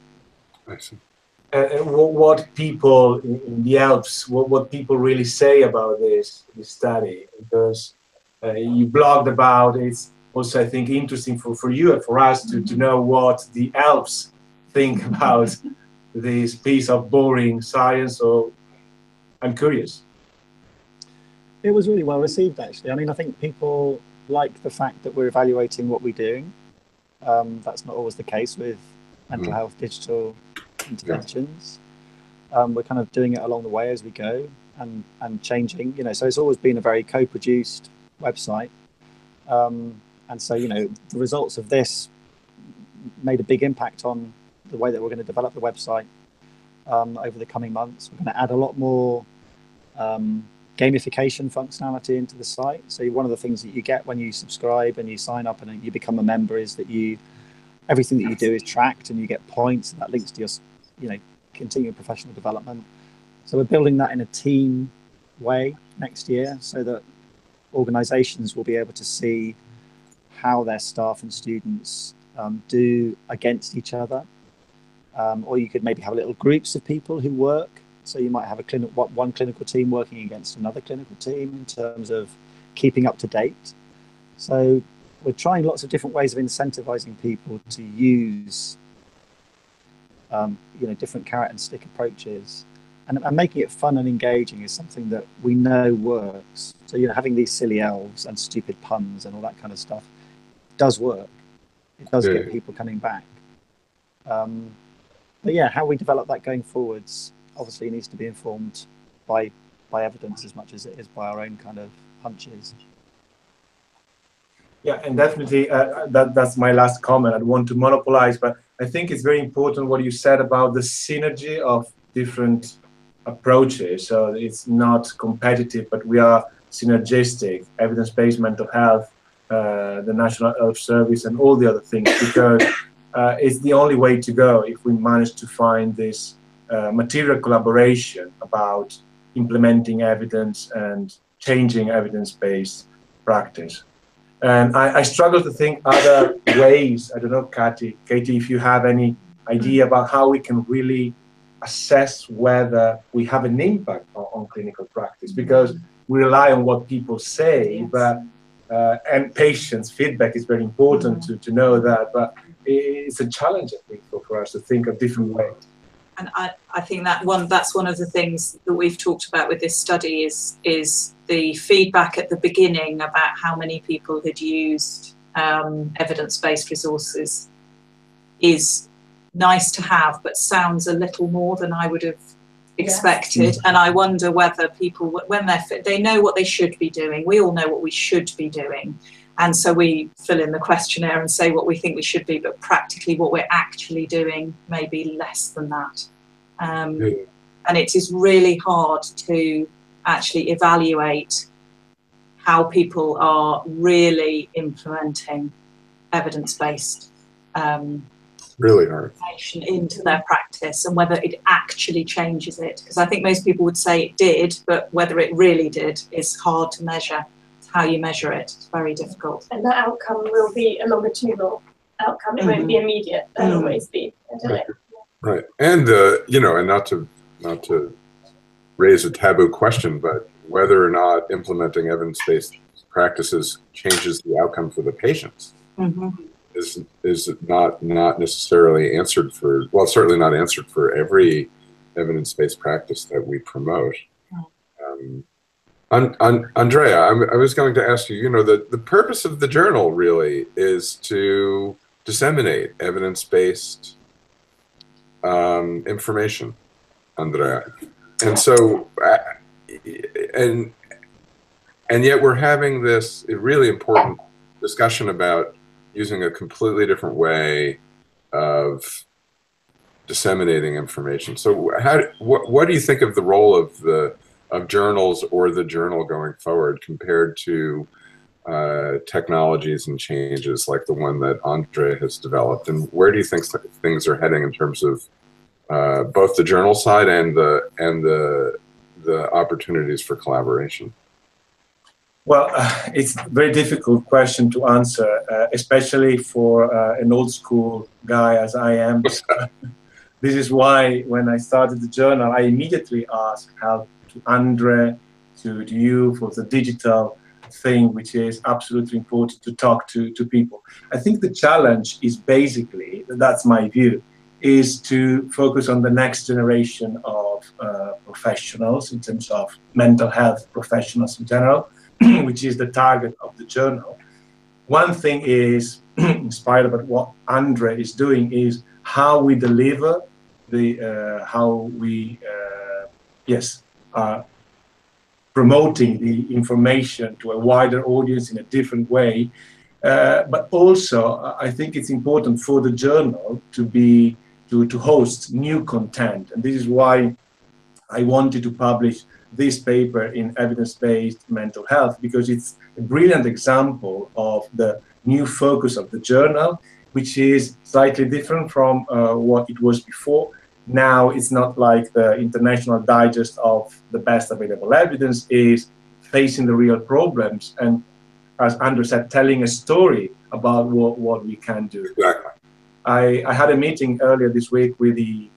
Excellent. And what people in the Alps, what people really say about this study, because you blogged about it. It's also, I think, interesting for you and for us to know what the Alps think about this piece of boring science. So I'm curious. It was really well received, actually. I mean, I think people like the fact that we're evaluating what we're doing. That's not always the case with mental health digital interventions. We're kind of doing it along the way as we go and changing, you know, so it's always been a very co-produced website. And so, you know, the results of this made a big impact on the way that we're going to develop the website over the coming months. We're going to add a lot more gamification functionality into the site. So one of the things that you get when you subscribe and you sign up and you become a member is that everything that you do is tracked and you get points, and that links to your, you know, continuing professional development. So we're building that in a team way next year so that organizations will be able to see how their staff and students do against each other. Or you could maybe have little groups of people who work. So you might have one clinical team working against another clinical team in terms of keeping up to date. So we're trying lots of different ways of incentivizing people to use, you know, different carrot and stick approaches, and making it fun and engaging is something that we know works. So, you know, having these silly elves and stupid puns and all that kind of stuff does work. It does get people coming back. But yeah, how we develop that going forwards obviously needs to be informed by evidence as much as it is by our own kind of hunches. Yeah, and definitely that's my last comment. I don't want to monopolize, but I think it's very important what you said about the synergy of different approaches. So it's not competitive, but we are synergistic, evidence-based mental health, the National Health Service, and all the other things, because it's the only way to go if we manage to find this material collaboration about implementing evidence and changing evidence-based practice. And I struggle to think other ways. I don't know, Katie, if you have any idea about how we can really assess whether we have an impact on clinical practice, because we rely on what people say, but and patients' feedback is very important to know that, but it's a challenge, I think, for us to think of different ways. And I think that's one of the things that we've talked about with this study is the feedback at the beginning about how many people had used evidence-based resources is nice to have, but sounds a little more than I would have expected. Yes. And I wonder whether people, when they know what they should be doing, we all know what we should be doing. And so we fill in the questionnaire and say what we think we should be, but practically what we're actually doing may be less than that. And it is really hard to actually evaluate how people are really implementing evidence-based really hard information into their practice, and whether it actually changes it. Because I think most people would say it did, but whether it really did is hard to measure. It's how you measure it. It's very difficult. And that outcome will be a longitudinal outcome. It won't be immediate. There'll always be a delay. right. And you know, and not to raise a taboo question, but whether or not implementing evidence-based practices changes the outcome for the patients is not necessarily answered for, well, certainly not answered for every evidence-based practice that we promote. Andrea, I was going to ask you, you know, the purpose of the journal really is to disseminate evidence-based information, Andrea. And so, and yet we're having this really important discussion about using a completely different way of disseminating information. So what do you think of the role of journals or the journal going forward compared to technologies and changes like the one that André has developed? And where do you think things are heading in terms of both the journal side and the opportunities for collaboration? Well, it's a very difficult question to answer, especially for an old school guy as I am. This is why when I started the journal, I immediately asked help to André, to you for the digital thing, which is absolutely important to talk to people. I think the challenge is basically, that's my view, is to focus on the next generation of professionals in terms of mental health professionals in general, which is the target of the journal. One thing is, inspired about what André is doing, is how we deliver how we are promoting the information to a wider audience in a different way. But also, I think it's important for the journal to host new content. And this is why I wanted to publish this paper in evidence-based mental health, because it's a brilliant example of the new focus of the journal, which is slightly different from what it was before. Now it's not like the international digest of the best available evidence, is facing the real problems and, as Andrew said, telling a story about what we can do. Exactly. I had a meeting earlier this week with the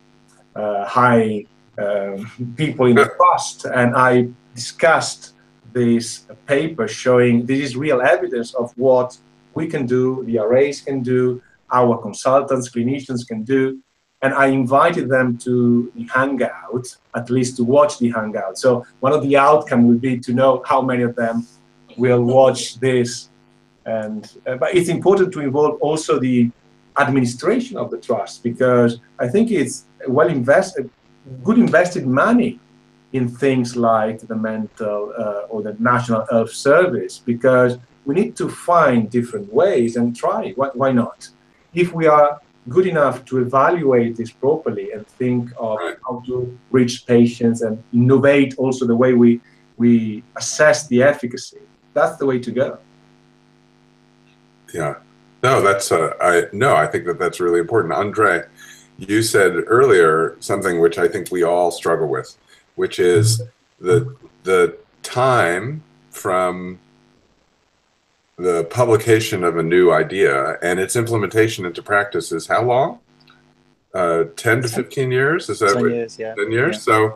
high people in the trust, and I discussed this paper showing this is real evidence of what we can do, the RAs can do, our consultants, clinicians can do, and I invited them to the Hangout, at least to watch the Hangout. So one of the outcomes will be to know how many of them will watch this, and but it's important to involve also the administration of the trust, because I think it's well invested, good invested money in things like the mental or the National Health Service, because we need to find different ways and try. Why not? If we are good enough to evaluate this properly and think of how to reach patients and innovate also the way we assess the efficacy, that's the way to go. Yeah. No, that's I think that's really important. André, you said earlier something which I think we all struggle with, which is the time from the publication of a new idea and its implementation into practice is how long? 10 to 15 years? Is that 10 years, yeah. 10 years? Yeah.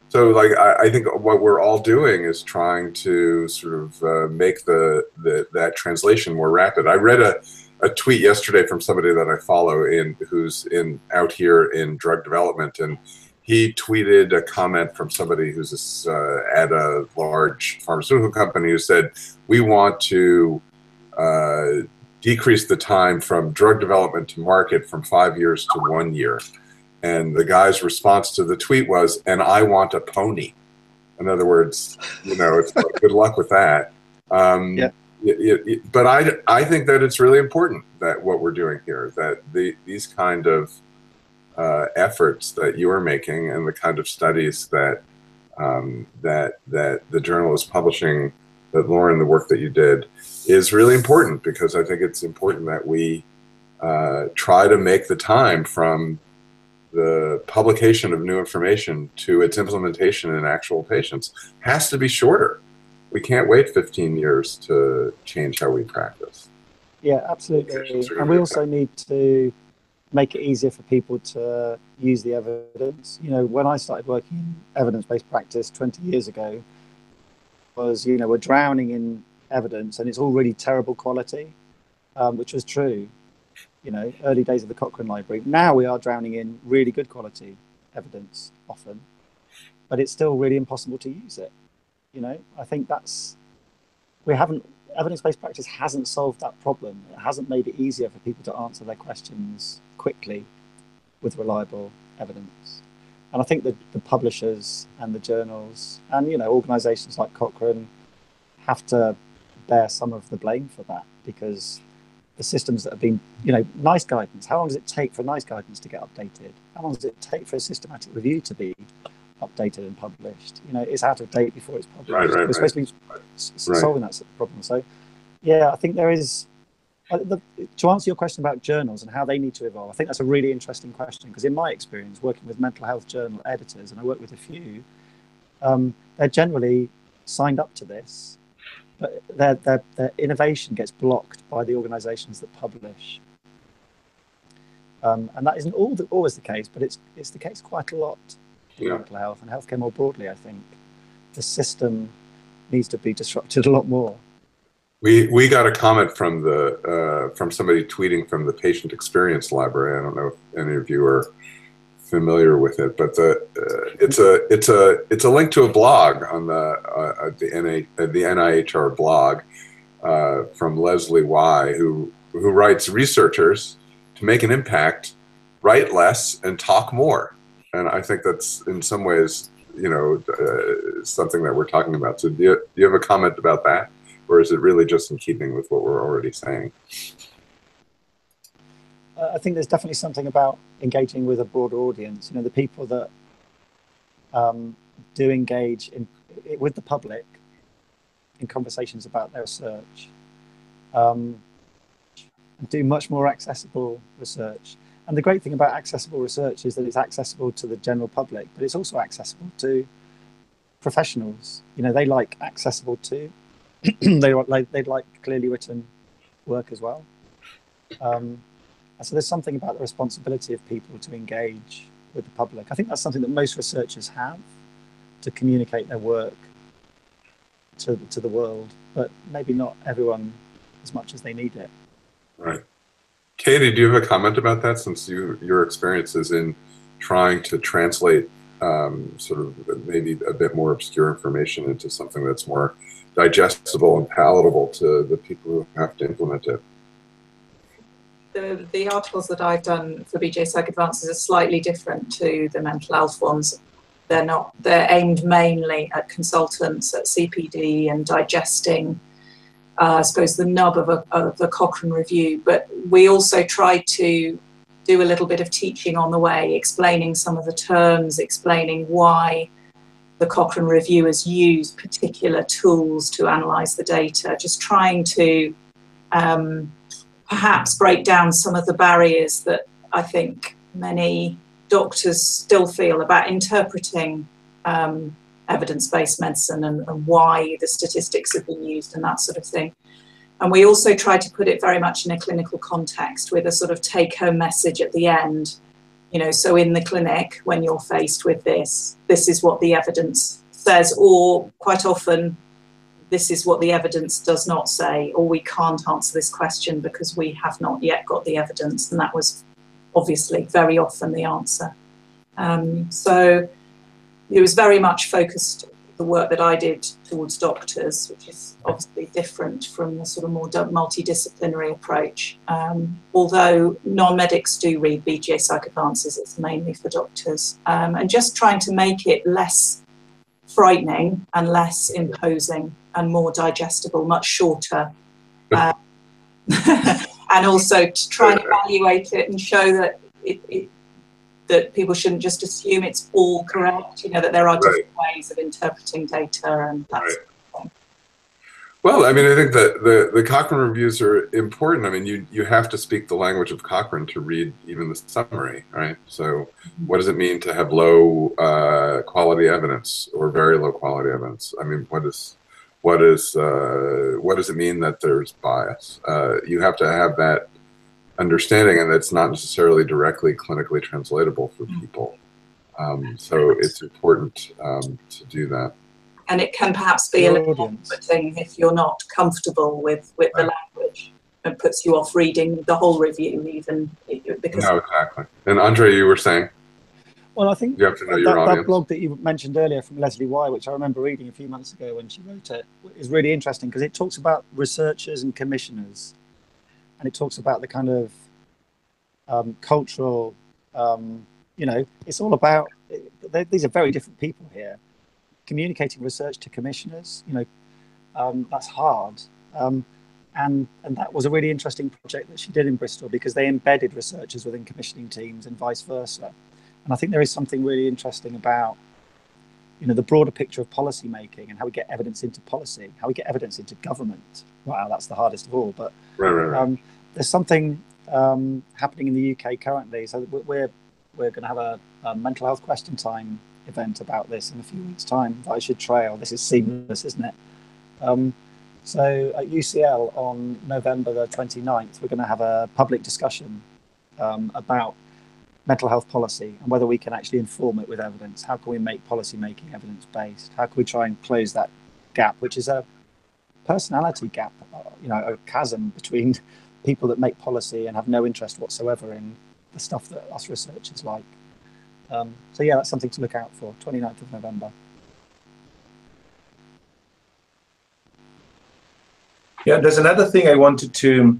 So like I think what we're all doing is trying to sort of make that translation more rapid. I read a tweet yesterday from somebody that I follow who's out here in drug development, and he tweeted a comment from somebody who's at a large pharmaceutical company who said, we want to decrease the time from drug development to market from 5 years to 1 year. And the guy's response to the tweet was, and I want a pony. In other words, you know, it's like, good luck with that. Yeah. But I think that it's really important that what we're doing here, that these kind of efforts that you are making and the kind of studies that that the journal is publishing that Lauren, the work that you did is really important, because I think it's important that we try to make the time from the publication of new information to its implementation in actual patients has to be shorter. We can't wait 15 years to change how we practice. Yeah, absolutely. And we also need to make it easier for people to use the evidence. You know, when I started working in evidence-based practice 20 years ago, was, you know, we're drowning in evidence and it's all really terrible quality, which was true. You know, early days of the Cochrane Library. Now we are drowning in really good quality evidence often, but it's still really impossible to use it. You know, I think evidence-based practice hasn't solved that problem. It hasn't made it easier for people to answer their questions quickly with reliable evidence. And I think that the publishers and the journals and, you know, organizations like Cochrane have to bear some of the blame for that, because the systems that have been, you know, NICE guidance, how long does it take for NICE guidance to get updated? How long does it take for a systematic review to be updated and published? You know, it's out of date before it's published. We're supposed to be solving that problem. So, yeah, I think there is, to answer your question about journals and how they need to evolve, I think that's a really interesting question, because in my experience, working with mental health journal editors, and I work with a few, they're generally signed up to this, but their innovation gets blocked by the organisations that publish. And that isn't always the case, but it's the case quite a lot in mental health and healthcare more broadly, I think. The system needs to be disrupted a lot more. We got a comment from from somebody tweeting from the Patient Experience Library. I don't know if any of you are familiar with it, but it's a link to a blog on the NIHR blog from Leslie Y, who writes, researchers, to make an impact, write less and talk more. And I think that's in some ways, you know, something that we're talking about. So do you have a comment about that? Or is it really just in keeping with what we're already saying? I think there's definitely something about engaging with a broader audience. You know, the people that do engage with the public in conversations about their research, and do much more accessible research. And the great thing about accessible research is that it's accessible to the general public, but it's also accessible to professionals. You know, they like accessible too. They'd like clearly written work as well. So there's something about the responsibility of people to engage with the public. I think that's something that most researchers have, to communicate their work to the world, but maybe not everyone as much as they need it. Right. Katie, do you have a comment about that, since your experience is in trying to translate sort of maybe a bit more obscure information into something that's more digestible and palatable to the people who have to implement it? The articles that I've done for BJS Advances are slightly different to the mental health ones. They're aimed mainly at consultants, at CPD, and digesting, I suppose, the nub of the Cochrane review. But we also try to do a little bit of teaching on the way, explaining some of the terms, explaining why the Cochrane reviewers use particular tools to analyse the data, just trying to perhaps break down some of the barriers that I think many doctors still feel about interpreting evidence-based medicine and why the statistics have been used and that sort of thing. And we also try to put it very much in a clinical context with a sort of take-home message at the end. You know, so in the clinic, when you're faced with this is what the evidence says, or quite often, this is what the evidence does not say, or we can't answer this question because we have not yet got the evidence. And that was obviously very often the answer. So it was very much focused, the work that I did, towards doctors, which is obviously different from the sort of more multidisciplinary approach. Although non-medics do read BJS Advances, it's mainly for doctors. And just trying to make it less frightening and less imposing and more digestible, much shorter. And also to try and evaluate it and show that that people shouldn't just assume it's all correct, you know, that there are different ways of interpreting data and that sort of thing. Well, I mean, I think that the Cochrane reviews are important. I mean, you have to speak the language of Cochrane to read even the summary, right? So what does it mean to have low quality evidence or very low quality evidence? I mean, what does it mean that there's bias? You have to have that understanding, and that's not necessarily directly clinically translatable for people. So it's important to do that. And it can perhaps be a little off-putting if you're not comfortable with the language. It puts you off reading the whole review, even because. No, exactly. And André, you were saying. Well, I think you have to know your audience. That blog that you mentioned earlier from Leslie Y, which I remember reading a few months ago when she wrote it, is really interesting because it talks about researchers and commissioners, and it talks about the kind of cultural. You know, it's all about. These are very different people here. Communicating research to commissioners, you know, that's hard. And that was a really interesting project that she did in Bristol because they embedded researchers within commissioning teams and vice versa. And I think there is something really interesting about, you know, the broader picture of policy making and how we get evidence into policy, how we get evidence into government. Wow, that's the hardest of all. But there's something happening in the UK currently. So we're going to have a mental health question time event about this in a few weeks' time that I should trail. This is seamless, isn't it? So at UCL on November the 29th, we're going to have a public discussion about mental health policy and whether we can actually inform it with evidence. How can we make policy making evidence-based? How can we try and close that gap, which is a personality gap, you know, a chasm between people that make policy and have no interest whatsoever in the stuff that us researchers like. So yeah, that's something to look out for, 29th of November. Yeah, there's another thing I wanted to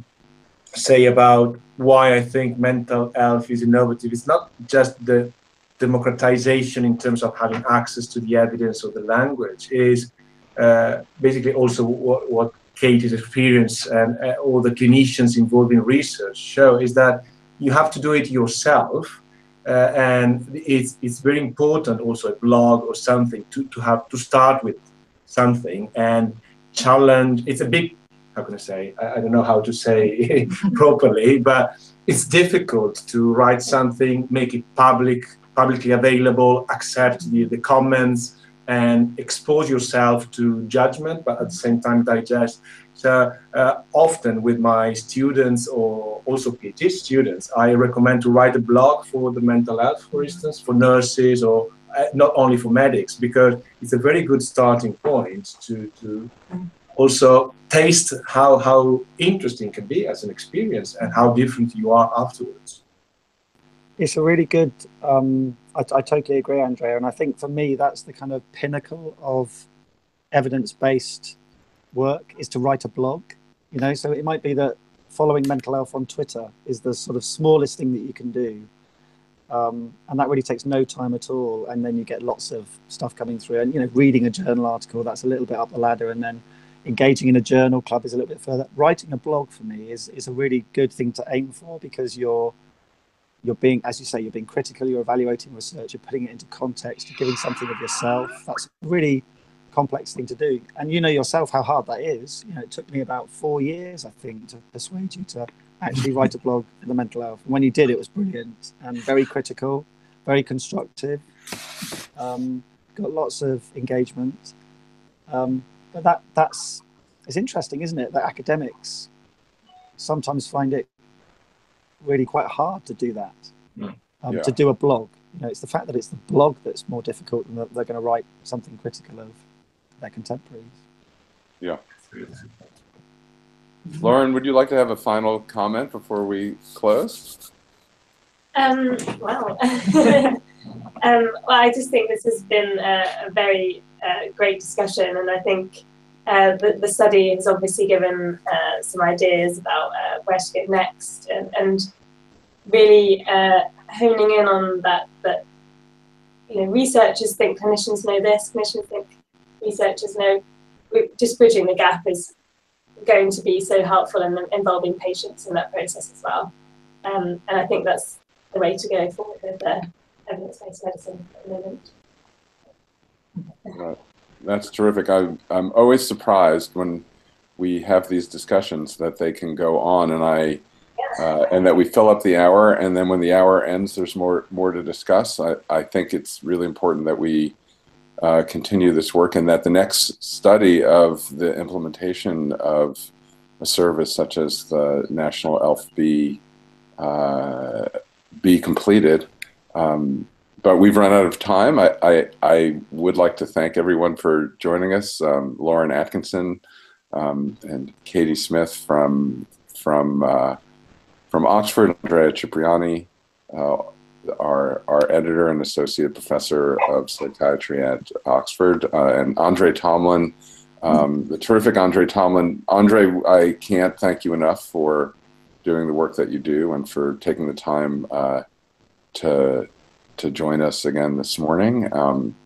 say about why I think mental health is innovative. It's not just the democratization in terms of having access to the evidence or the language, is basically also what Katie's experience and all the clinicians involved in research show, is that you have to do it yourself. And it's very important also a blog or something to have to start with something and challenge. It's a big, how can I say, I don't know how to say properly, but it's difficult to write something, make it publicly available, accept the comments and expose yourself to judgment, but at the same time digest. So often with my students or also PhD students, I recommend to write a blog for the mental health, for instance, for nurses or not only for medics, because it's a very good starting point to also taste how interesting it can be as an experience and how different you are afterwards. It's a really good, I totally agree, Andrea. And I think for me, that's the kind of pinnacle of evidence-based work, is to write a blog, you know. So it might be that following mental health on Twitter is the sort of smallest thing that you can do. And that really takes no time at all. And then you get lots of stuff coming through. And, you know, reading a journal article, that's a little bit up the ladder. And then engaging in a journal club is a little bit further. Writing a blog for me is a really good thing to aim for, because you're being, as you say, you're being critical, you're evaluating research, you're putting it into context, you're giving something of yourself. That's a really complex thing to do. And you know yourself how hard that is. You know, it took me about 4 years, I think, to persuade you to actually write a blog for the mental health. And when you did, it was brilliant and very critical, very constructive, got lots of engagement. But it's interesting, isn't it, that academics sometimes find it really quite hard to do that, to do a blog. You know, it's the fact that it's the blog that's more difficult than that they're going to write something critical of their contemporaries. Yeah. Lauren, would you like to have a final comment before we close? Well, I just think this has been a very great discussion, and I think the study has obviously given some ideas about where to go next, and really honing in on that you know, researchers think clinicians know this, clinicians think researchers know. Just bridging the gap is going to be so helpful in involving patients in that process as well. And I think that's the way to go forward with evidence-based medicine at the moment. That's terrific. I'm always surprised when we have these discussions, that they can go on, and and that we fill up the hour, and then when the hour ends, there's more to discuss. I think it's really important that we continue this work, and that the next study of the implementation of a service such as the National ELF be completed. But we've run out of time. I would like to thank everyone for joining us. Lauren Atkinson and Katie Smith from Oxford, Andrea Cipriani, our editor and associate professor of psychiatry at Oxford, and André Tomlin, the terrific André Tomlin. André, I can't thank you enough for doing the work that you do and for taking the time to join us again this morning.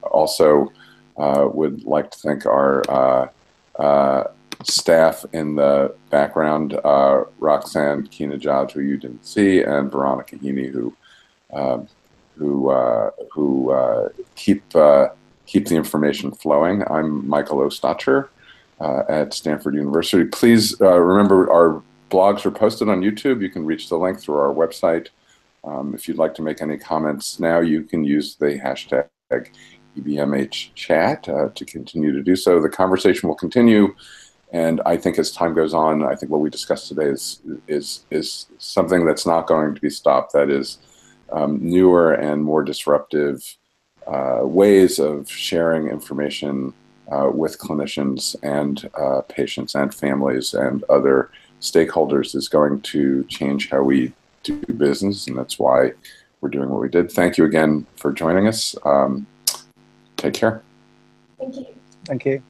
Also, would like to thank our staff in the background, Roxanne Keenajad, who you didn't see, and Veronica Heaney, who keep the information flowing. I'm Michael Ostacher at Stanford University. Please remember, our blogs are posted on YouTube. You can reach the link through our website. If you'd like to make any comments now, you can use the hashtag EBMHchat to continue to do so. The conversation will continue, and I think as time goes on, I think what we discussed today is something that's not going to be stopped. That is newer and more disruptive ways of sharing information with clinicians and patients and families and other stakeholders is going to change how we do business, and that's why we're doing what we did. Thank you again for joining us. Take care. Thank you. Thank you.